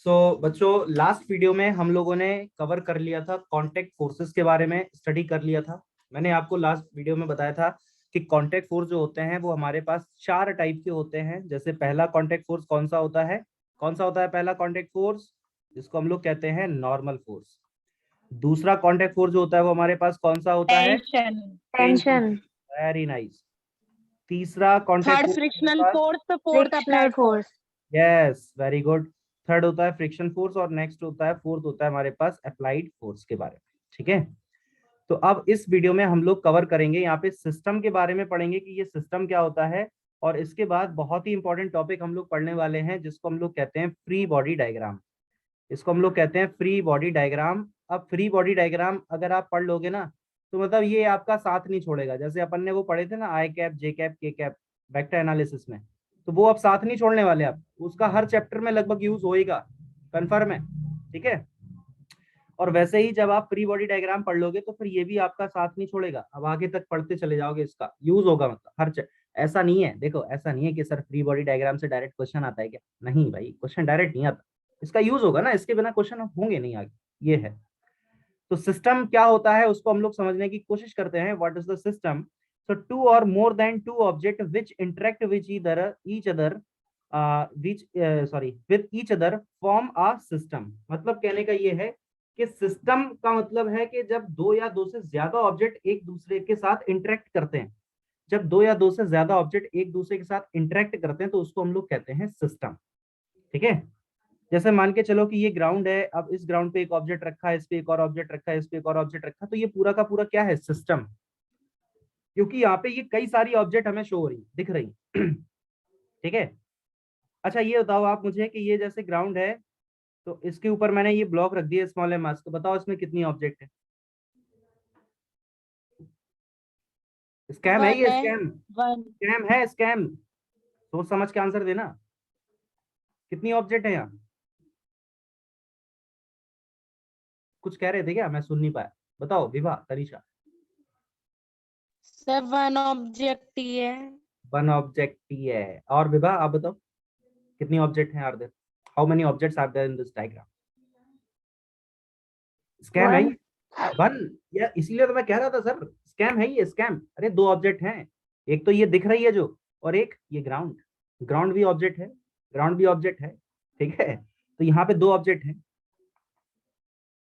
बच्चों, last video में हम लोगों ने कवर कर लिया था कॉन्टेक्ट फोर्सेस के बारे में, स्टडी कर लिया था। मैंने आपको लास्ट वीडियो में बताया था कि कॉन्टेक्ट फोर्स जो होते हैं वो हमारे पास चार टाइप के होते हैं। जैसे पहला कॉन्टेक्ट फोर्स कौन सा होता है? पहला कॉन्टेक्ट फोर्स, जिसको हम लोग कहते हैं नॉर्मल फोर्स। दूसरा कॉन्टेक्ट फोर्स जो होता है वो हमारे पास कौन सा होता है? टेंशन। टेंशन। Very nice. तीसरा कॉन्टेक्ट थर्ड फोर्स हमारे फ्रिक्शनल पास, फोर्स, तो fourth frictional applied force. Force. Yes, very good. Third होता है फ्रिक्शन फोर्स और नेक्स्ट होता है, फोर्थ होता है हमारे पास अप्लाइड फोर्स के बारे में। ठीक है, तो अब इस वीडियो में हम लोग कवर करेंगे, यहाँ पे सिस्टम के बारे में पढ़ेंगे कि ये सिस्टम क्या होता है। और इसके बाद बहुत ही इंपॉर्टेंट टॉपिक हम लोग पढ़ने वाले हैं जिसको हम लोग कहते हैं फ्री बॉडी डायग्राम। इसको हम लोग कहते हैं फ्री बॉडी डायग्राम। अब फ्री बॉडी डायग्राम अगर आप पढ़ लोगे ना तो मतलब ये आपका साथ नहीं छोड़ेगा। जैसे अपन ने वो पढ़े थे ना, आई कैप, जे कैप, के कैप, वेक्टर एनालिसिस में, तो वो अब साथ नहीं छोड़ने वाले आप। उसका हर चैप्टर में लगभग यूज होएगा, कंफर्म है? ठीक है। और वैसे ही जब आप फ्री बॉडी डायग्राम पढ़ लोगे तो फिर ये भी आपका साथ नहीं छोड़ेगा, अब आगे तक पढ़ते चले जाओगे, इसका यूज होगा। मतलब ऐसा नहीं है, देखो ऐसा नहीं है कि सर फ्री बॉडी डायग्राम से डायरेक्ट क्वेश्चन आता है क्या? नहीं भाई, क्वेश्चन डायरेक्ट नहीं आता, इसका यूज होगा ना, इसके बिना क्वेश्चन होंगे नहीं आगे। ये है। तो सिस्टम क्या होता है उसको हम लोग समझने की कोशिश करते हैं। What is the system? So two or more than two object which interact which each other with each other form a system. मतलब कहने का ये है कि सिस्टम का मतलब है कि जब दो या दो से ज्यादा ऑब्जेक्ट एक दूसरे के साथ इंटरेक्ट करते हैं, जब दो या दो से ज्यादा ऑब्जेक्ट एक दूसरे के साथ इंटरेक्ट करते हैं तो उसको हम लोग कहते हैं सिस्टम। ठीक है। जैसे मान के चलो कि ये ग्राउंड है, अब इस ग्राउंड पे एक ऑब्जेक्ट रखा है, इस पे एक और ऑब्जेक्ट रखा है, इस पे एक और ऑब्जेक्ट रखा है, तो ये पूरा का पूरा क्या है? सिस्टम। क्योंकि यहाँ पे ये कई सारी ऑब्जेक्ट हमें शो हो रही, दिख रही। ठीक है। अच्छा ये बताओ आप मुझे कि ये जैसे ग्राउंड है तो इसके ऊपर मैंने ये ब्लॉक रख दिया स्मॉल एम, तो बताओ इसमें कितनी ऑब्जेक्ट है? स्कैम है ये, स्कैम। वन। स्कैम है, स्कैम। सोच समझ के आंसर देना। कितनी ऑब्जेक्ट है यहाँ? कुछ कह रहे थे क्या? मैं सुन नहीं पाया। बताओ Vibha, Tanisha. Sir one object ही है। वन ऑब्जेक्ट ही है। और विभा आप बताओ कितनी ऑब्जेक्ट हैं? Are there, how many objects are there in this diagram? स्कैम है ये। वन। वन। या इसीलिए तो मैं कह रहा था सर, स्कैम है ये, स्कैम। अरे दो ऑब्जेक्ट हैं, एक तो ये दिख रही है जो, और एक ये ग्राउंड। ग्राउंड भी ऑब्जेक्ट है, ग्राउंड भी ऑब्जेक्ट है। ठीक है, तो यहाँ पे दो ऑब्जेक्ट हैं।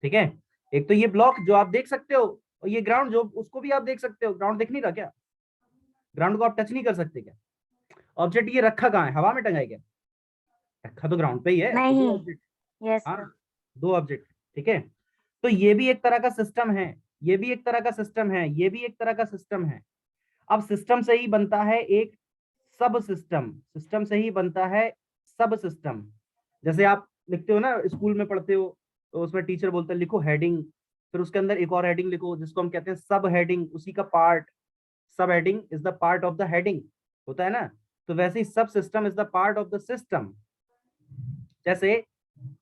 ठीक है, एक तो ये ब्लॉक जो आप देख सकते हो, और ये ग्राउंड जो, उसको भी आप देख सकते हो। ग्राउंड दिख नहीं रहा क्या? ग्राउंड को आप टच नहीं कर सकते क्या? ऑब्जेक्ट ये रखा कहाँ है? हवा में टंगा है क्या? रखा तो ग्राउंड पे ही है, तो दो नहीं। ऑब्जेक्ट। यस हाँ, सर। दो ऑब्जेक्ट। ठीक है, तो ये भी एक तरह का सिस्टम है, ये भी एक तरह का सिस्टम है, ये भी एक तरह का सिस्टम है। अब सिस्टम से ही बनता है एक सब सिस्टम, सिस्टम से ही बनता है सब सिस्टम। जैसे आप लिखते हो ना, स्कूल में पढ़ते हो, तो उसमें टीचर बोलते हैं लिखो हेडिंग, फिर उसके अंदर एक और हेडिंग लिखो जिसको हम कहते हैं सब हेडिंग, उसी का पार्ट। सब heading is the part of the heading, होता है ना। तो वैसे ही सब system is the part of the system. जैसे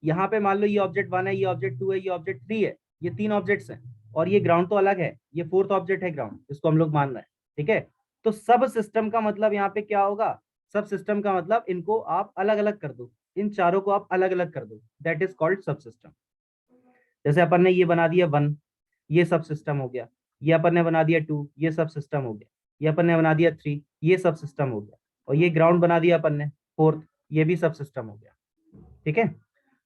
यहाँ पे मान लो ये ऑब्जेक्ट वन है, ये ऑब्जेक्ट टू है, ये ऑब्जेक्ट थ्री है, ये तीन ऑब्जेक्ट्स हैं, और ये ग्राउंड तो अलग है, ये फोर्थ ऑब्जेक्ट है ग्राउंड, जिसको हम लोग मान रहे हैं। ठीक है, तो सब सिस्टम का मतलब यहाँ पे क्या होगा? सब सिस्टम का मतलब इनको आप अलग अलग कर दो, इन चारों को आप अलग अलग कर दो, दैट इज कॉल्ड सब सिस्टम। जैसे अपन ने ये बना दिया वन, ये सब सिस्टम हो गया। ये अपन ने बना दिया टू, ये सब सिस्टम हो गया। ये अपन ने बना दिया थ्री, ये सब सिस्टम हो गया। और ये ग्राउंड बना दिया अपन ने फोर्थ, ये भी सब सिस्टम हो गया। ठीक है,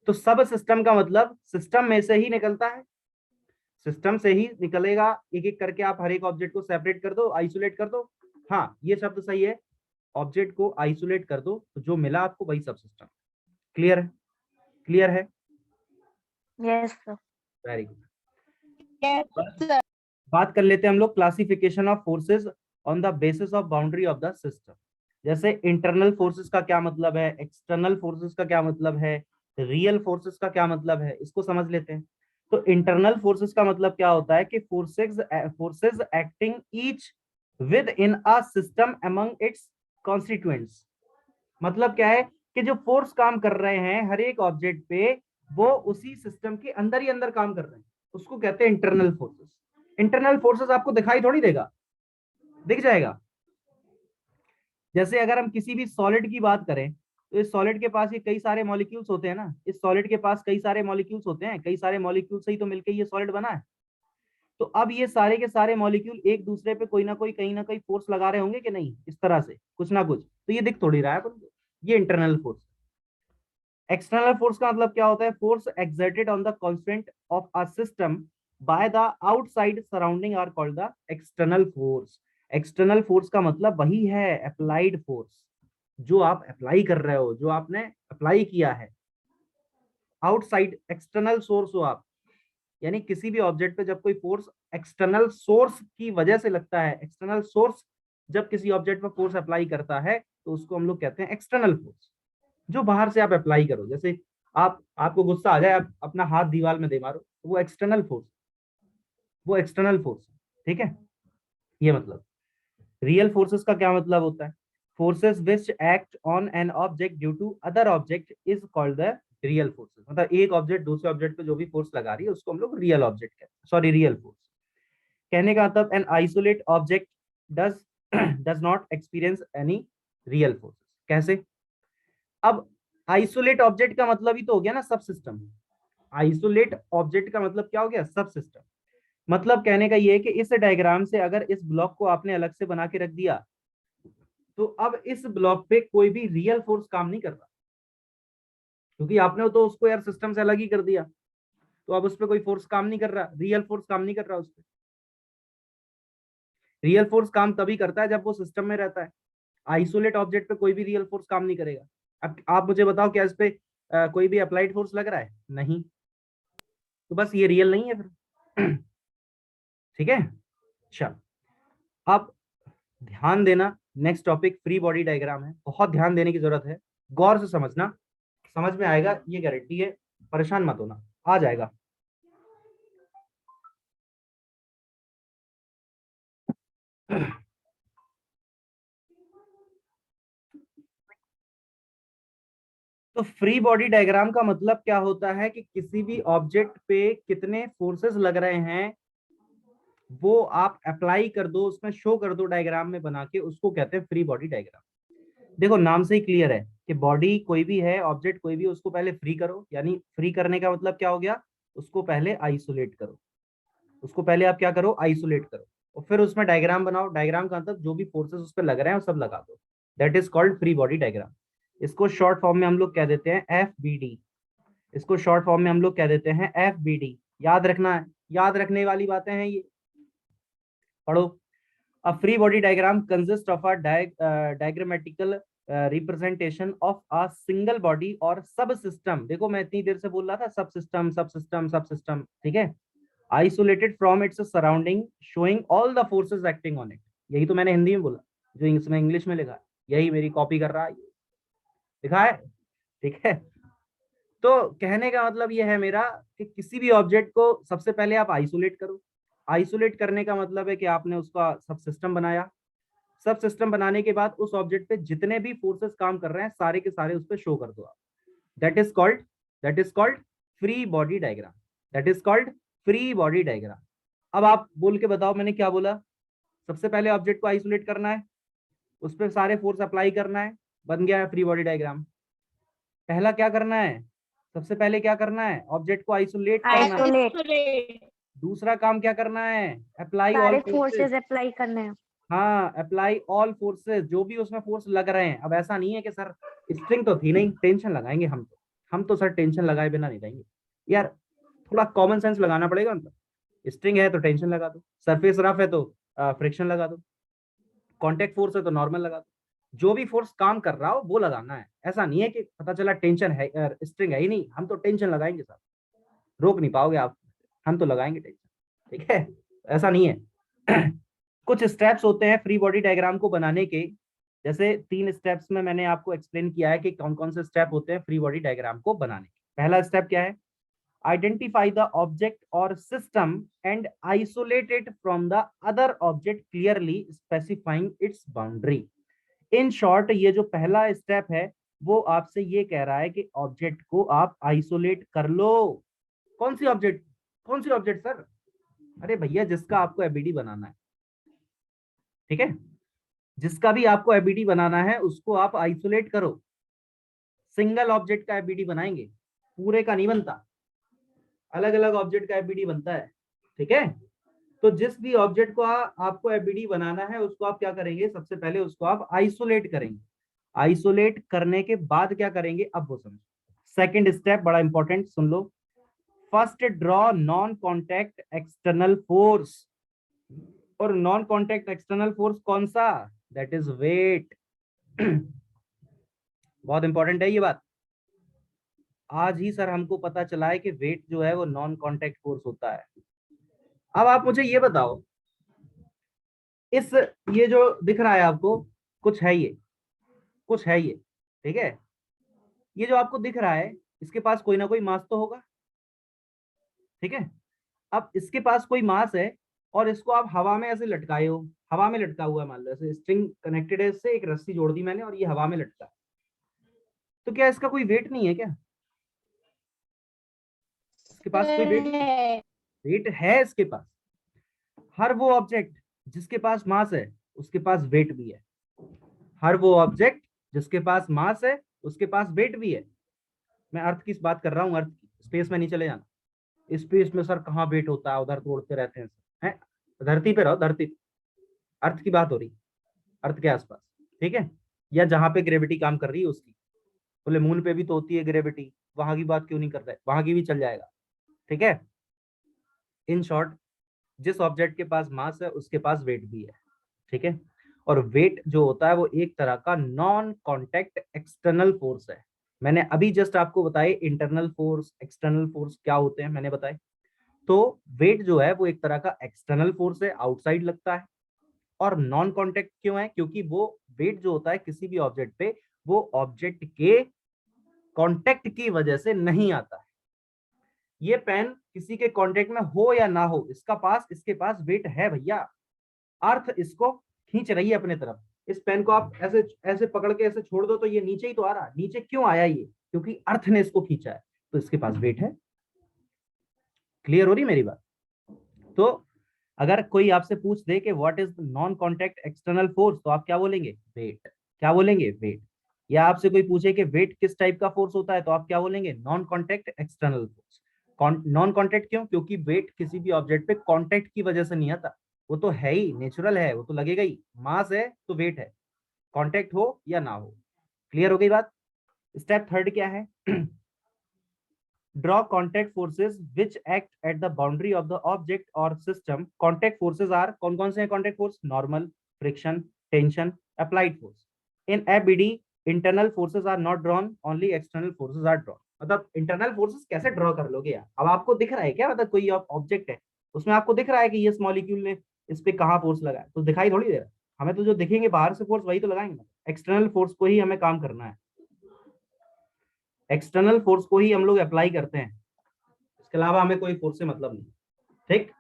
तो सब सिस्टम का मतलब सिस्टम में से ही निकलता है, सिस्टम से ही निकलेगा। एक एक करके आप हर एक ऑब्जेक्ट को सेपरेट कर दो, आइसोलेट कर दो। हाँ, ये शब्द सही है, ऑब्जेक्ट को आइसोलेट कर दो तो जो मिला आपको वही सब सिस्टम। क्लियर है? क्लियर है? Yes sir. Very good. Yes sir. बात कर लेते हैं हम लोग classification of forces on the basis of boundary of the system. जैसे इंटरनल फोर्सेस का क्या मतलब है, एक्सटर्नल फोर्सेस का क्या मतलब है, रियल फोर्सेस का क्या मतलब है, इसको समझ लेते हैं। तो इंटरनल फोर्सेस का मतलब क्या होता है कि forces forces acting each with in a system among it's constituents. मतलब क्या है कि जो फोर्स काम कर रहे हैं हर एक ऑब्जेक्ट पे, वो उसी सिस्टम के अंदर ही अंदर काम कर रहे हैं, उसको कहते हैं इंटरनल फोर्सेस। इंटरनल फोर्सेस आपको दिखाई थोड़ी देगा, दिख जाएगा। जैसे अगर हम किसी भी सॉलिड की बात करें, तो इस सॉलिड के पास ये कई सारे मॉलिक्यूल्स होते हैं ना, इस सॉलिड के पास कई सारे मॉलिक्यूल्स होते हैं, कई सारे मॉलिक्यूल से ही तो मिलकर ये सॉलिड बना है। तो अब ये सारे के सारे मॉलिक्यूल एक दूसरे पे कोई ना कोई कहीं ना कहीं फोर्स लगा रहे होंगे कि नहीं, इस तरह से कुछ ना कुछ, तो ये दिख थोड़ी रहा है अपन को। ये इंटरनल फोर्स। एक्सटर्नल फोर्स का मतलब क्या होता है? Force exerted on the constant of a system by the outside surrounding are called the external force. External force का मतलब वही है अप्लाइड फोर्स, जो आप अप्लाई कर रहे हो, जो आपने अप्लाई किया है। आउटसाइड एक्सटर्नल सोर्स हो आप, यानी किसी भी ऑब्जेक्ट पे जब कोई फोर्स एक्सटर्नल सोर्स की वजह से लगता है, एक्सटर्नल सोर्स जब किसी ऑब्जेक्ट पर फोर्स अप्लाई करता है तो उसको हम लोग कहते हैं एक्सटर्नल फोर्स, जो बाहर से आप अप्लाई करो। जैसे आपको गुस्सा आ जाए, आप अपना हाथ दीवार में दे मारो, तो वो एक्सटर्नल फोर्स, वो एक्सटर्नल फोर्स। ठीक है, ये मतलब। रियल फोर्सेस का क्या मतलब होता है? Forces which act on an object due to other object is called the real forces. मतलब एक ऑब्जेक्ट दूसरे ऑब्जेक्ट पे जो भी फोर्स लगा रही है उसको हम लोग रियल ऑब्जेक्ट कहते हैं, सॉरी रियल फोर्स। कहने का मतलब an isolate object does does not experience any real forces. कैसे? अब आइसोलेट ऑब्जेक्ट का मतलब ही तो हो गया ना सब सिस्टम। आइसोलेट ऑब्जेक्ट का मतलब क्या हो गया? सब सिस्टम। मतलब कहने का ये है कि इस डायग्राम से अगर इस ब्लॉक को आपने अलग से बना के रख दिया, तो अब इस ब्लॉक पे कोई भी रियल फोर्स काम नहीं कर रहा, क्योंकि आपने तो उसको यार सिस्टम से अलग ही कर दिया, तो अब उस पर कोई फोर्स काम नहीं कर रहा, रियल फोर्स काम नहीं कर रहा उस पर। रियल फोर्स काम तभी करता है जब वो सिस्टम में रहता है। आइसोलेट ऑब्जेक्ट पे कोई भी रियल फोर्स काम नहीं करेगा। अब आप मुझे बताओ, क्या इस पे कोई भी अप्लाइड फोर्स लग रहा है? नहीं, तो बस ये रियल नहीं है फिर। ठीक है, अच्छा। अब ध्यान देना, next topic free body diagram है, बहुत ध्यान देने की जरूरत है, गौर से समझना, समझ में आएगा ये गारंटी है, परेशान मत होना, आ जाएगा। तो फ्री बॉडी डायग्राम का मतलब क्या होता है कि किसी भी ऑब्जेक्ट पे कितने फोर्सेस लग रहे हैं वो आप अप्लाई कर दो, उसमें शो कर दो डायग्राम में बना के, उसको कहते हैं फ्री बॉडी डायग्राम। देखो नाम से ही क्लियर है कि बॉडी कोई भी है, ऑब्जेक्ट कोई भी, उसको पहले फ्री करो, यानी फ्री करने का मतलब क्या हो गया? उसको पहले आइसोलेट करो, उसको पहले आप क्या करो? आइसोलेट करो, और फिर उसमें डायग्राम बनाओ। डायग्राम का मतलब जो भी फोर्सेस उस पर लग रहे हैं वो सब लगा दो, that is called free body diagram. इसको शॉर्ट फॉर्म में हम लोग कह देते हैं FBD। इसको शॉर्ट फॉर्म में हम लोग कह देते हैं FBD। याद रखना है, याद रखने वाली बातें हैं ये, पढ़ो। A free body diagram consists of a diagrammatical representation of a single body or subsystem। देखो मैं इतनी देर से बोल रहा था सब सिस्टम सब सिस्टम सब सिस्टम, ठीक है। Isolated from its surrounding, showing all the forces acting on it। यही तो मैंने हिंदी में बोला, जो इसमें इंग्लिश में लिखा है, यही मेरी कॉपी कर रहा है, लिखा है, ठीक है। तो कहने का मतलब यह है मेरा कि किसी भी ऑब्जेक्ट को सबसे पहले आप आइसोलेट करो। आइसोलेट करने का मतलब है कि आपने उसका सब सिस्टम बनाया। सब सिस्टम बनाने के बाद उस ऑब्जेक्ट पे जितने भी फोर्सेस काम कर रहे हैं सारे के सारे उस पर शो कर दो आप। That is called that is called free body diagram. That is called free body diagram. अब आप बोल के बताओ मैंने क्या बोला? सबसे पहले ऑब्जेक्ट को आइसोलेट करना है, उस पर सारे फोर्स अप्लाई करना है, बन गया है फ्री बॉडी डायग्राम। पहला क्या करना है? सबसे पहले क्या करना है? ऑब्जेक्ट को आइसोलेट करना है। आइसोलेट, दूसरा काम क्या करना है? अप्लाई ऑल सारे फोर्सेस। फोर्सेस अप्लाई करने हैं। हाँ, अप्लाई ऑल फोर्सेस, जो भी उसमें फोर्स लग रहे हैं। अब ऐसा नहीं है कि सर स्ट्रिंग तो थी नहीं, टेंशन लगाएंगे हम तो सर टेंशन लगाए बिना नहीं रहेंगे यार, थोड़ा कॉमन सेंस लगाना पड़ेगा। मतलब स्ट्रिंग है तो टेंशन लगा दो, सरफेस रफ है तो फ्रिक्शन लगा दो, कांटेक्ट फोर्स है तो नॉर्मल लगा दो, जो भी फोर्स काम कर रहा हो वो लगाना है। ऐसा नहीं है कि पता चला टेंशन है, स्ट्रिंग है ही नहीं, हम तो टेंशन लगाएंगे सर, रोक नहीं पाओगे आप, हम तो लगाएंगे टेंशन, ठीक है। ऐसा नहीं है। कुछ स्टेप्स होते हैं फ्री बॉडी डायग्राम को बनाने के। जैसे 3 स्टेप्स में मैंने आपको एक्सप्लेन किया है कि कौन कौन से स्टेप होते हैं फ्री बॉडी डायग्राम को बनाने के। पहला स्टेप क्या है? आइडेंटिफाई द ऑब्जेक्ट और system and isolate it from the other object clearly specifying it's boundary. In short ये जो पहला स्टेप है वो आपसे ये कह रहा है कि ऑब्जेक्ट को आप आइसोलेट कर लो। कौन सी ऑब्जेक्ट? कौन सी ऑब्जेक्ट सर? अरे भैया जिसका आपको एबीडी बनाना है, ठीक है, जिसका भी आपको एबीडी बनाना है उसको आप आइसोलेट करो। सिंगल ऑब्जेक्ट का एफबीडी बनाएंगे, पूरे का नहीं बनता, अलग अलग ऑब्जेक्ट का एफबीडी बनता है, ठीक है। तो जिस भी ऑब्जेक्ट को आपको एफबीडी बनाना है उसको आप क्या करेंगे, सबसे पहले उसको आप आइसोलेट करेंगे। आइसोलेट करने के बाद क्या करेंगे, अब वो समझो। सेकंड स्टेप बड़ा इंपॉर्टेंट, सुन लो। First draw non contact external force, और नॉन कॉन्टैक्ट एक्सटर्नल फोर्स कौन सा, दैट इज वेट। बहुत इंपॉर्टेंट है ये बात। आज ही सर हमको पता चला है कि वेट जो है वो नॉन कॉन्टैक्ट फोर्स होता है। अब आप मुझे ये बताओ, इस ये जो दिख रहा है आपको, कुछ है ये, कुछ है ये, ठीक है। ये जो आपको दिख रहा है इसके पास कोई ना कोई मास तो होगा, ठीक है। अब इसके पास कोई मास है और इसको आप हवा में ऐसे लटकाए हो, हवा में लटका हुआ है, मान लो ऐसे स्ट्रिंग कनेक्टेड है, इससे एक रस्सी जोड़ दी मैंने और ये हवा में लटका है। तो क्या इसका कोई वेट नहीं है क्या, इसके पास कोई वेट नहीं? है। वेट है इसके पास। हर वो ऑब्जेक्ट जिसके पास मास है उसके पास वेट भी है। हर वो ऑब्जेक्ट जिसके पास मास है उसके पास वेट भी है। मैं अर्थ की बात कर रहा हूँ, अर्थ की, स्पेस में नहीं चले जाना। स्पेस में सर कहाँ वेट होता है, उधर तोड़ते रहते हैं सर, हैं? धरती पे रहो, धरती पे। अर्थ की बात हो रही, अर्थ के आसपास, ठीक है, या जहां पे ग्रेविटी काम कर रही है उसकी। बोले मून पे भी तो होती है ग्रेविटी, वहां की बात क्यों नहीं कर रहे, वहां की भी चल जाएगा, ठीक है। इन शॉर्ट, जिस ऑब्जेक्ट के पास मास है उसके पास वेट भी है, ठीक है। और वेट जो होता है वो एक तरह का नॉन कॉन्टैक्ट एक्सटर्नल फोर्स है। मैंने अभी जस्ट आपको बताए इंटरनल फोर्स एक्सटर्नल फोर्स क्या होते हैं, मैंने बताए। तो वेट जो है वो एक तरह का एक्सटर्नल फोर्स है, आउटसाइड लगता है। और नॉन कॉन्टैक्ट क्यों है, क्योंकि वो वेट जो होता है किसी भी ऑब्जेक्ट पे, वो ऑब्जेक्ट के कॉन्टैक्ट की वजह से नहीं आता है। ये पेन किसी के कॉन्टैक्ट में हो या ना हो, इसके पास वेट है भैया। अर्थ इसको खींच रही है अपने तरफ। इस पेन को आप ऐसे ऐसे पकड़ के ऐसे छोड़ दो तो ये नीचे ही तो आ रहा, नीचे क्यों आया ये, क्योंकि अर्थ ने इसको खींचा है, तो इसके पास वेट है। क्लियर हो रही मेरी बात? तो अगर कोई आपसे पूछ दे कि what is non contact external force, तो आप क्या बोलेंगे, वेट। क्या बोलेंगे, वेट। या आपसे कोई पूछे कि वेट किस टाइप का फोर्स होता है, तो आप क्या बोलेंगे, non contact external force. Non contact क्यों, क्योंकि वेट किसी भी ऑब्जेक्ट पे कॉन्टैक्ट की वजह से नहीं आता, वो तो है ही, नेचुरल है, वो तो लगेगा ही। मास है तो वेट है, कॉन्टैक्ट हो या ना हो। क्लियर हो गई बात? स्टेप थर्ड क्या है? Draw contact forces which act at the boundary of the object or system. Contact forces are कौन कौन से हैं contact force? Normal, friction, tension, applied force. In FBD, internal forces are not drawn, only external forces are drawn. मतलब internal forces कैसे draw कर लोगे यार? अब आपको दिख रहा है क्या, मतलब कोई ऑब्जेक्ट है उसमें आपको दिख रहा है कि ये मॉलिक्यूल ने इस पे कहाँ फोर्स लगाया, तो दिखाई थोड़ी दे रहा है हमें, तो जो दिखेंगे बाहर से फोर्स वही तो लगाएंगे। एक्सटर्नल फोर्स को ही हमें काम करना है, एक्सटर्नल फोर्स को ही हम लोग अप्लाई करते हैं, इसके अलावा हमें कोई फोर्स से मतलब नहीं, ठीक।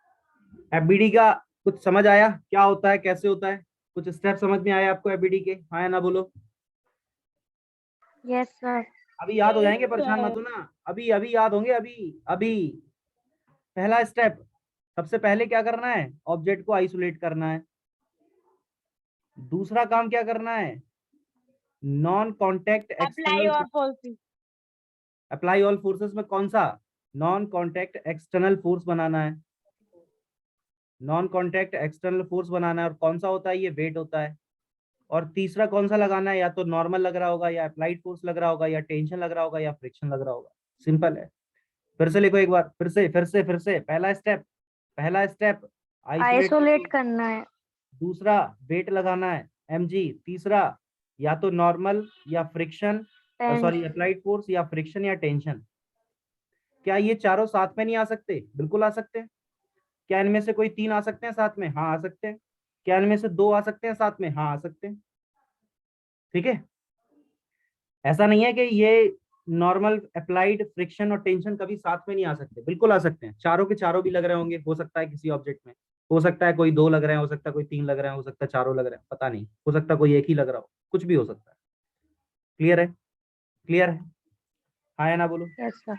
एफबीडी का कुछ समझ आया, क्या होता है, कैसे होता है? कुछ स्टेप समझ में आया आपको एफबीडी के, हाँ या ना बोलो? Yes sir. अभी याद हो जाएंगे, परेशान मत होना, अभी अभी याद होंगे, अभी अभी। पहला स्टेप, सबसे पहले क्या करना है, ऑब्जेक्ट को आइसोलेट करना है। दूसरा काम क्या करना है, नॉन कॉन्टैक्ट अप्लाई एक्सटर्नल। और फोर्सेस। अप्लाई ऑल फोर्सेस में कौन सा, नॉन कॉन्टैक्ट एक्सटर्नल फोर्स बनाना है। नॉन कॉन्टैक्ट एक्सटर्नल फोर्स बनाना है, और कौन सा होता है, ये वेट होता है। और तीसरा कौन सा लगाना है, या तो नॉर्मल लग रहा होगा, या अप्लाइड फोर्स लग रहा होगा, या टेंशन लग रहा होगा, या फ्रिक्शन लग रहा होगा। सिंपल है। फिर से लिखो एक बार, फिर से पहला स्टेप आइसोलेट आइसोलेट करो। करना है। दूसरा वेट लगाना है, mg। तीसरा या तो नॉर्मल या फ्रिक्शन, सॉरी अप्लाइड फोर्स या फ्रिक्शन या टेंशन। क्या ये चारों साथ में नहीं आ सकते? बिल्कुल आ सकते हैं। क्या इनमें से कोई 3 आ सकते हैं साथ में? हाँ आ सकते हैं। क्या इनमें से 2 आ सकते हैं साथ में? हाँ आ सकते हैं, ठीक है। ऐसा नहीं है कि ये नॉर्मल अप्लाइड फ्रिक्शन और टेंशन कभी साथ में नहीं आ सकते, बिल्कुल आ सकते हैं। चारों के चारों भी लग रहे होंगे, हो सकता है किसी ऑब्जेक्ट में, हो सकता है कोई 2 लग रहे हैं, हो सकता है कोई 3 लग रहे हैं, हो सकता है चारों लग रहे हैं, पता नहीं, हो सकता है कोई एक ही लग रहा हो, कुछ भी हो सकता है। क्लियर है? क्लियर है, हाँ या ना बोलो? Yes sir.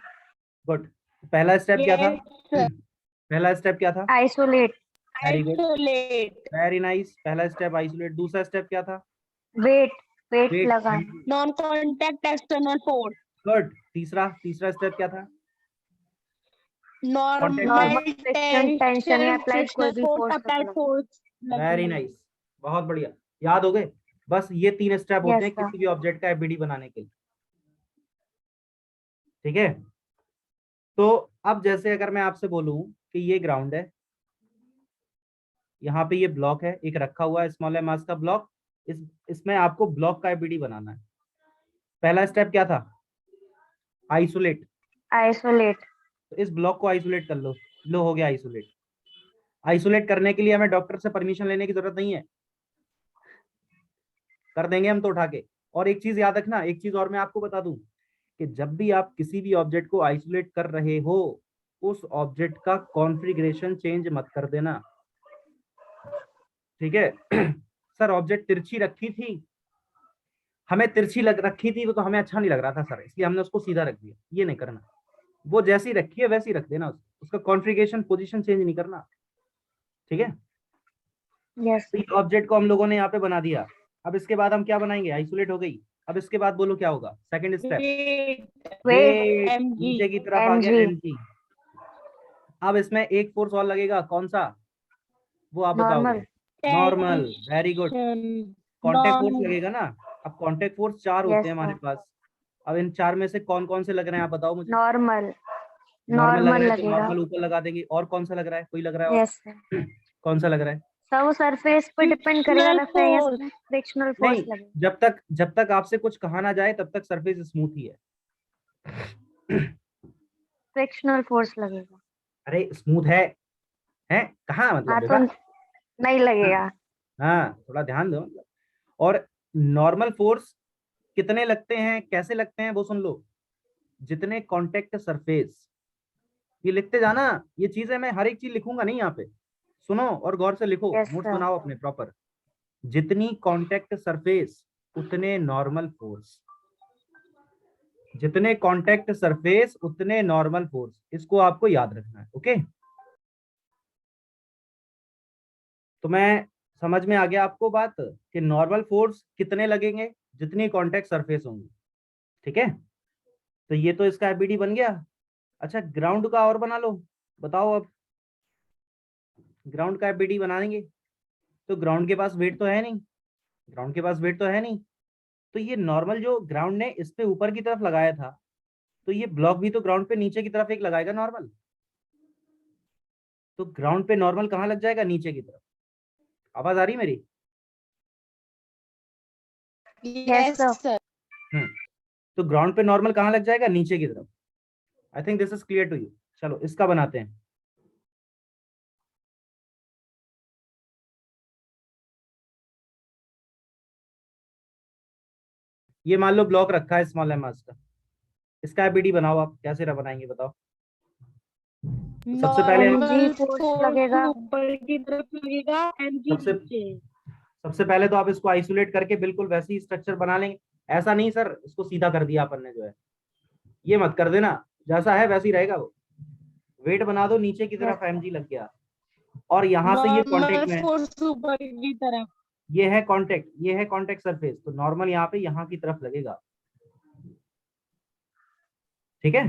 गुड। पहला स्टेप क्या था? Yes, पहला स्टेप क्या था? Isolate. Very good, isolate. Very nice. पहला स्टेप आइसोलेट। दूसरा स्टेप क्या था? वेट। वेट वेट लगा non contact external force, good. तीसरा स्टेप क्या था? नॉर्मल नॉर्मल फ्रिक्शन टेंशन या अप्लाइड कोई भी force applied force. Very nice, बहुत बढ़िया, याद हो गए। बस ये 3 स्टेप होते यस हैं सर किसी भी ऑब्जेक्ट का एबीडी बनाने के लिए, ठीक है। तो अब जैसे अगर मैं आपसे बोलूं कि ये ग्राउंड है, यहाँ पे ये ब्लॉक है, एक रखा हुआ है स्मॉल मास का ब्लॉक, इसमें आपको ब्लॉक का एबीडी बनाना है। पहला स्टेप क्या था? आइसोलेट। आइसोलेट तो इस ब्लॉक को आइसोलेट कर लो हो गया आइसोलेट। आइसोलेट करने के लिए हमें डॉक्टर से परमिशन लेने की जरूरत नहीं है, कर देंगे हम तो उठा के। और एक चीज याद रखना, एक चीज और मैं आपको बता दूं कि जब भी आप किसी भी ऑब्जेक्ट को आइसोलेट कर रहे हो, उस ऑब्जेक्ट का कॉन्फ़िगरेशन चेंज मत कर देना, ठीक है। सर ऑब्जेक्ट तिरछी रखी थी, हमें तिरछी लग रखी थी तो हमें अच्छा नहीं लग रहा था सर, इसलिए हमने उसको सीधा रख दिया, ये नहीं करना। वो जैसी रखी है वैसी रख देना, उसका कॉन्फ़िगरेशन पोजीशन चेंज नहीं करना, ठीक है। यस तो ये ऑब्जेक्ट को हम लोगों ने यहाँ पे बना दिया। अब इसके बाद हम क्या बनाएंगे? आइसोलेट हो गई। अब इसके बाद बोलो क्या होगा? Second step, weight weight, mg नीचे की तरफ आ गया mg mg। अब इसमें एक फोर्स और लगेगा, कौन सा? वो आप बताओगे। Normal normal, very good. Contact force non लगेगा ना। अब कांटेक्ट फोर्स 4 होते यस हैं हमारे सर पास। अब इन 4 में से कौन कौन से लग रहे हैं आप बताओ मुझे। नॉर्मल नॉर्मल लग नॉर्मल रहा है तो लगेगा नॉर्मल ऊपर लगा देंगे। और कौन सा लग रहा है? कोई लग रहा है और? यस सर कौन सा लग रहा है? सर वो सरफेस पे डिपेंड करेगा वैसे यस फ्रिक्शनल फोर्स नहीं, लगेगा जब तक आपसे कुछ कहा ना जाए तब तक सरफेस स्मूथ ही है। फ्रिक्शनल फोर्स लगेगा अरे स्मूथ है कहाँ, मतलब हाँ तो बेटा। नहीं लगेगा हाँ थोड़ा ध्यान दो मतलब। और नॉर्मल फोर्स कितने लगते हैं, कैसे लगते हैं वो सुन लो। जितने कांटेक्ट सरफेस, ये लिखते जाना, ये चीजें मैं हर एक चीज लिखूंगा नहीं यहाँ पे, सुनो और गौर से लिखो, यस नोट्स सर बनाओ अपने प्रॉपर। जितनी कांटेक्ट सरफेस उतने नॉर्मल फोर्स, जितने कांटेक्ट सरफेस उतने नॉर्मल फोर्स, इसको आपको याद रखना है, ओके। तो मैं समझ में आ गया आपको बात कि नॉर्मल फोर्स कितने लगेंगे? जितनी कांटेक्ट सरफेस होंगी, ठीक है। तो ये तो इसका एबीडी बन गया। अच्छा ग्राउंड का और बना लो, बताओ अब। ग्राउंड का एबीडी बनाएंगे तो ग्राउंड के पास वेट तो है नहीं, ग्राउंड के पास वेट तो है नहीं, तो ये नॉर्मल जो ग्राउंड ने इस पे ऊपर की तरफ लगाया था, तो ये ब्लॉक भी तो ग्राउंड पे नीचे की तरफ एक लगाएगा नॉर्मल। तो ग्राउंड पे नॉर्मल कहाँ लग जाएगा? नीचे की तरफ। आवाज आ रही मेरी? यस सर हम्म। तो ग्राउंड पे नॉर्मल कहाँ लग जाएगा? नीचे की तरफ। I think this is clear to you. चलो इसका बनाते हैं। ये मान लो ब्लॉक रखा है स्मॉल एम का, इसका एबीडी बनाओ आप, कैसे बनाएंगे बताओ। तो सबसे पहले हम mg नॉर्मल फोर्स फोर्स लगेगा ऊपर की तरफ लगेगा, mg सबसे नीचे। सबसे पहले तो आप इसको आइसोलेट करके बिल्कुल वैसी स्ट्रक्चर बना लेंगे। ऐसा नहीं सर इसको सीधा कर दिया अपन ने जो है, ये मत कर देना, जैसा है वैसे ही रहेगा वो। वेट बना दो, नीचे की यस तरफ एमजी लग गया, और यहाँ से ये नॉर्मल कांटेक्ट में है। फोर्स ऊपर की तरफ। ये है कांटेक्ट, ये है कांटेक्ट सरफेस, तो नॉर्मल यहाँ पे यहाँ की तरफ लगेगा, ठीक है।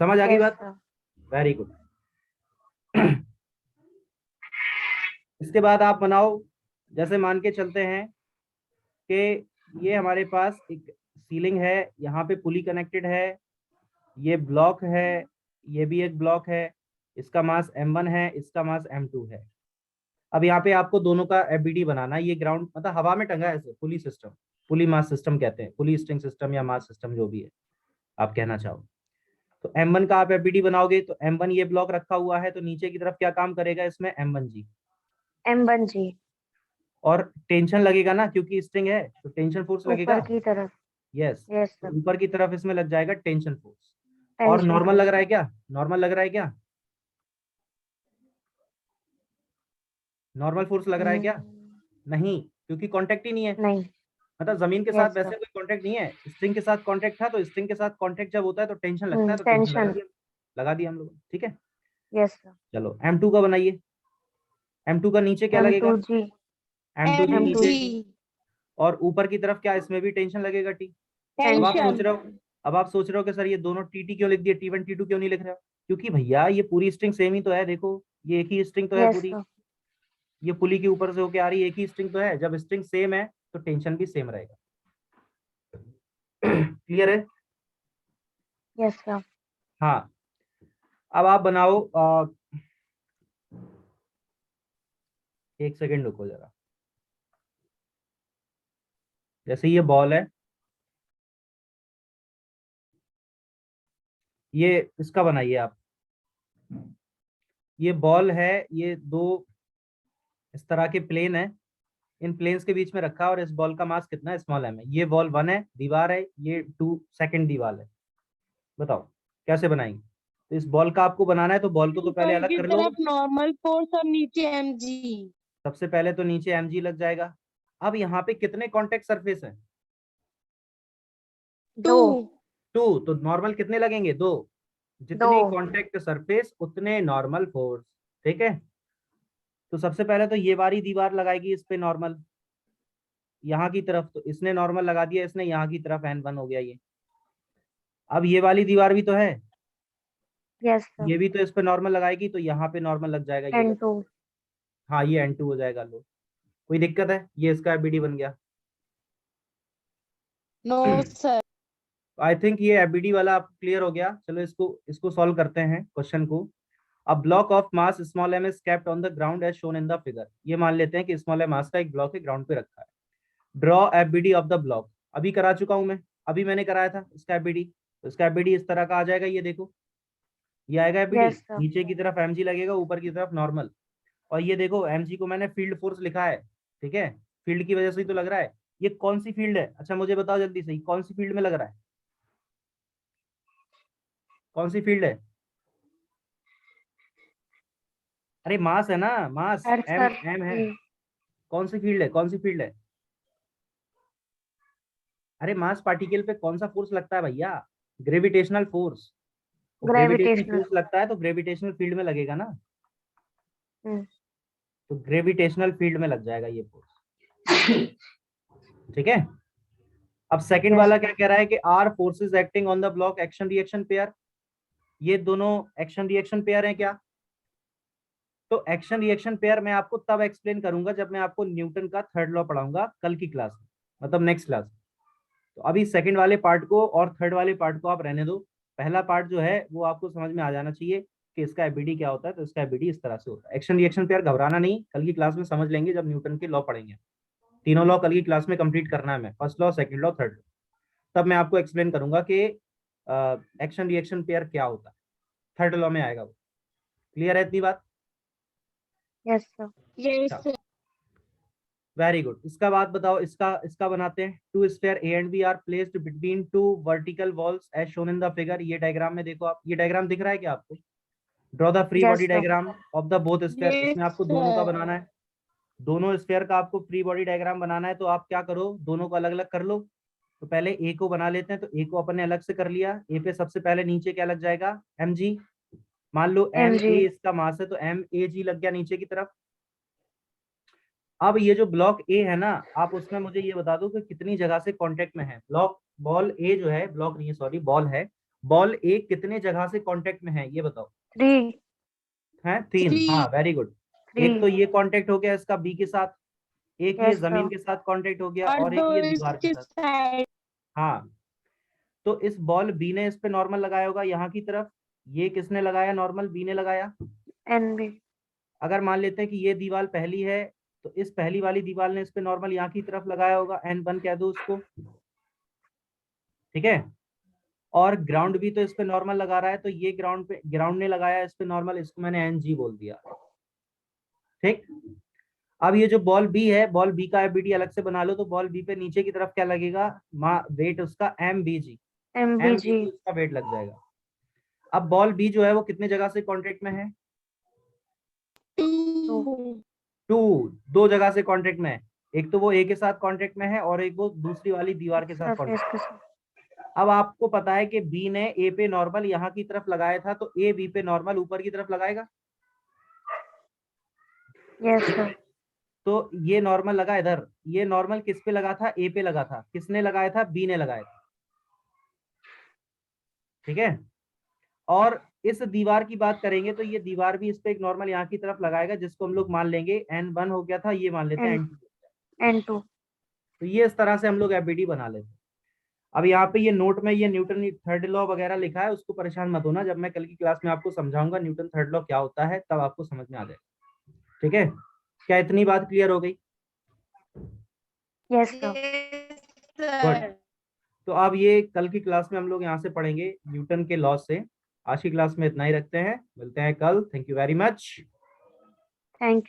समझ आ गई यस बात? Sir very good. इसके बाद आप बनाओ, जैसे मान के चलते हैं कि ये हमारे पास एक सीलिंग है, यहाँ पे पुली कनेक्टेड है, ये ब्लॉक है, ये भी एक ब्लॉक है, इसका मास m1 है, इसका मास m2 है। अब यहाँ पे आपको दोनों का एफबीडी बनाना है। ये ग्राउंड मतलब हवा में टंगा है ऐसे, पुली सिस्टम, पुली मास सिस्टम कहते हैं, पुली स्ट्रिंग सिस्टम या मास सिस्टम जो भी है आप कहना चाहो। तो m1 का आप एफबीडी बनाओगे तो m1 ये ब्लॉक रखा हुआ है, तो नीचे की तरफ क्या काम करेगा इसमें? m1g। m1g और टेंशन लगेगा ना, क्योंकि स्ट्रिंग है तो टेंशन फोर्स लगेगा। ऊपर की तरफ यस, यस तो सर ऊपर की तरफ इसमें लग जाएगा टेंशन फोर्स। और टेंशन नॉर्मल लग फोर्स रहा है क्या? नॉर्मल लग रहा है क्या? नॉर्मल फोर्स लग रहा है क्या? नहीं, क्योंकि कांटेक्ट ही नहीं है। नहीं मतलब जमीन के साथ यस वैसे सर कोई कांटेक्ट नहीं है, स्ट्रिंग के साथ कांटेक्ट था, तो स्ट्रिंग के साथ कांटेक्ट जब होता है तो टेंशन लगता है, तो टेंशन टेंशन लगा दिया हम लोग, ठीक है। यस सर चलो m2 का बनाइए। m2 का नीचे क्या लगेगा? m2g m2g नीचे, mg और ऊपर की तरफ क्या इसमें भी टेंशन लगेगा टी। अब आप सोच टेंशन। रहे हो अब आप सोच रहे हो कि सर ये दोनों टी क्यों लिख दिए, T1 T2 क्यों नहीं लिख रहे हो? क्योंकि भैया ये पूरी स्ट्रिंग सेम ही तो है, देखो ये एक ही स्ट्रिंग तो है यस पूरी, सर। ये पुली के ऊपर से होके आ रही है, एक ही स्ट्रिंग तो है। जब स्ट्रिंग सेम है तो टेंशन भी सेम रहेगा। क्लियर है? Yes sir. हाँ, अब आप बनाओ, एक सेकेंड रुको जरा। जैसे ये बॉल है, ये इसका बनाइए आप। ये बॉल है, ये दो इस तरह के प्लेन है, इन प्लेन्स के बीच में रखा, और इस बॉल का मास कितना है, स्मॉल एम है। ये बॉल 1 है, दीवार है, ये 2 सेकंड दीवार है। बताओ कैसे बनाएंगे? तो इस बॉल का आपको बनाना है, तो बॉल को तो पहले ऊपर अलग की कर लो। तरफ नॉर्मल फोर्स और नीचे mg। सबसे पहले तो नीचे mg लग जाएगा। अब यहाँ पे कितने कॉन्टेक्ट सरफेस हैं? 2। 2, तो नॉर्मल कितने लगेंगे? 2। 2। जितनी कॉन्टेक्ट सरफेस उतने नॉर्मल फोर्स। ठीक है, तो सबसे पहले तो ये वाली दीवार लगाएगी इस पे नॉर्मल, यहाँ की तरफ, तो इसने नॉर्मल लगा दिया, इसने यहाँ की तरफ N1 हो गया ये। अब ये वाली दीवार भी तो है, यस सर। ये भी तो इस पे नॉर्मल लगाएगी, तो यहाँ पे नॉर्मल लग जाएगा ये वाला। N2। हाँ, ये N2 हो जाएगा। लो, कोई दिक्कत है? ये इसका एबीडी बन गया। No sir. आई थिंक ये एबीडी वाला आप क्लियर हो गया। चलो इसको इसको सॉल्व करते हैं क्वेश्चन को। A block of mass small m is kept on the ground as shown in the figure. ये मान लेते हैं कि स्मॉल एम मास का एक ब्लॉक है, ग्राउंड पे रखा है। Draw ABD of the block. अभी करा चुका हूं मैं, अभी मैंने कराया था इसका एबीडी। तो इसका एबीडी इस तरह का आ जाएगा, ये देखो, ये आएगा एबीडी। Yes sir. नीचे की तरफ mg लगेगा, ऊपर की तरफ नॉर्मल। और ये देखो mg को मैंने फील्ड फोर्स लिखा है। ठीक है, फील्ड की वजह से ही तो लग रहा है। ये कौन सी फील्ड है? अच्छा मुझे बताओ जल्दी से, कौन सी फील्ड में लग रहा है? कौन सी फील्ड है? अरे मास है ना, मास सर एम सर। एम है। कौन सी फील्ड है? कौन सी फील्ड है? अरे मास पार्टिकल पे कौन सा फोर्स लगता है भैया? Gravitational force. Gravitational gravitational. Force लगता है तो ग्रेविटेशनल फील्ड में लगेगा ना, हम्म। तो ग्रेविटेशनल फील्ड में लग जाएगा ये फोर्स। ठीक है, अब सेकंड यस वाला सर। क्या कह रहा है कि are forces acting on the block action reaction pair. ये दोनों एक्शन रिएक्शन पेयर हैं क्या? तो एक्शन रिएक्शन पेयर मैं आपको तब एक्सप्लेन करूंगा जब मैं आपको न्यूटन का थर्ड लॉ पढ़ाऊंगा कल की क्लास में, मतलब नेक्स्ट क्लास। तो अभी सेकंड वाले पार्ट को और थर्ड वाले पार्ट को आप रहने दो। पहला पार्ट जो है वो आपको समझ में आ जाना चाहिए कि इसका एबीडी क्या होता है। तो इसका एबीडी इस तरह से होता है। एक्शन रिएक्शन पेयर घबराना नहीं, कल की क्लास में समझ लेंगे जब न्यूटन के लॉ पढ़ेंगे। तीनों लॉ कल की क्लास में कंप्लीट करना है, मैं first law, second law, third law. तब मैं आपको एक्सप्लेन करूंगा कि एक्शन रिएक्शन पेयर क्या होता है, थर्ड लॉ में आएगा वो। क्लियर है इतनी बात? Yes sir. Yes. Very good. इसका बात बताओ, इसका इसका बनाते हैं। Two sphere A and B are placed between two vertical walls as shown in the figure. ये डायग्राम में देखो आप, ये डायग्राम दिख रहा है क्या आपको? Draw the free yes body sir. Diagram of the both sphere. Yes इसमें आपको दोनों का सर। बनाना है, दोनों स्फीयर का आपको फ्री बॉडी डायग्राम बनाना है। तो आप क्या करो, दोनों को अलग अलग कर लो। तो पहले ए को बना लेते हैं। तो ए को अपन ने अलग से कर लिया। ए पे सबसे पहले नीचे क्या लग जाएगा? mg। मान लो एम mg। ए इसका मास है, तो एम ए जी लग गया नीचे की तरफ। अब ये जो ब्लॉक ए है ना, आप उसमें मुझे ये बता दो कि कितनी जगह से कांटेक्ट में है ब्लॉक। बॉल ए जो है, ब्लॉक नहीं है सॉरी, बॉल है। बॉल ए कितने जगह से कांटेक्ट में है ये बताओ। 3। है 3, 3। हाँ वेरी गुड। 3। एक तो ये कांटेक्ट हो गया इसका बी के साथ, एक ये यस जमीन सर। के साथ कांटेक्ट हो गया, और और एक दो ये दीवार के इसकी साथ। साइड। हाँ, तो इस बॉल बी ने इस पे नॉर्मल लगाया होगा यहाँ की तरफ। ये किसने लगाया नॉर्मल? बी ने लगाया। NB। अगर मान लेते हैं कि ये दीवार पहली है, तो इस पहली वाली दीवार ने इस पे नॉर्मल यहाँ की तरफ लगाया होगा, N1 कह दो उसको। ठीक है, और ग्राउंड भी तो इस पे नॉर्मल लगा रहा है, तो ये ग्राउंड ने लगाया इस पे नॉर्मल, इसको मैंने NG बोल दिया। ठीक, अब ये जो बॉल बी है, बॉल बी का एबीडी अलग से बना लो। तो बॉल बी पे नीचे की तरफ क्या लगेगा? वेट उसका MBG। MBG। MBG उसका वेट लग जाएगा। अब बॉल बी जो है वो कितने जगह से कांटेक्ट में है? 2। 2, 2 जगह से कांटेक्ट में है। एक तो वो ए के साथ कांटेक्ट में है, और एक वो दूसरी वाली दीवार के साथ सरफेस कांटेक्ट। के साथ। अब आपको पता है कि बी ने ए पे नॉर्मल यहाँ की तरफ लगाया था, तो ए बी पे नॉर्मल ऊपर की तरफ लगाएगा। Yes sir. तो ये नॉर्मल लगा इधर, ये नॉर्मल किस पे लगा था? ए पे लगा था। किसने लगाया था? बी ने लगाया था। ठीक है, और इस दीवार की बात करेंगे तो ये दीवार भी इस पे एक नॉर्मल यहाँ की तरफ लगाएगा, जिसको हम लोग मान लेंगे N1 हो गया था, ये मान लेते हैं N2। N2। तो ये इस तरह से हम लोग एफबीडी बना लेते हैं। अब यहाँ पे ये नोट में ये न्यूटन थर्ड लॉ वगैरह लिखा है, उसको परेशान मत होना, जब मैं कल की क्लास में आपको समझाऊंगा न्यूटन थर्ड लॉ क्या होता है तब आपको समझ में आ जाएगा। ठीक है, क्या इतनी बात क्लियर हो गई? Yes sir. गुड। तो अब ये कल की क्लास में हम लोग यहाँ से पढ़ेंगे न्यूटन के लॉ से। आज की क्लास में इतना ही रखते हैं, मिलते हैं कल। Thank you very much. Thank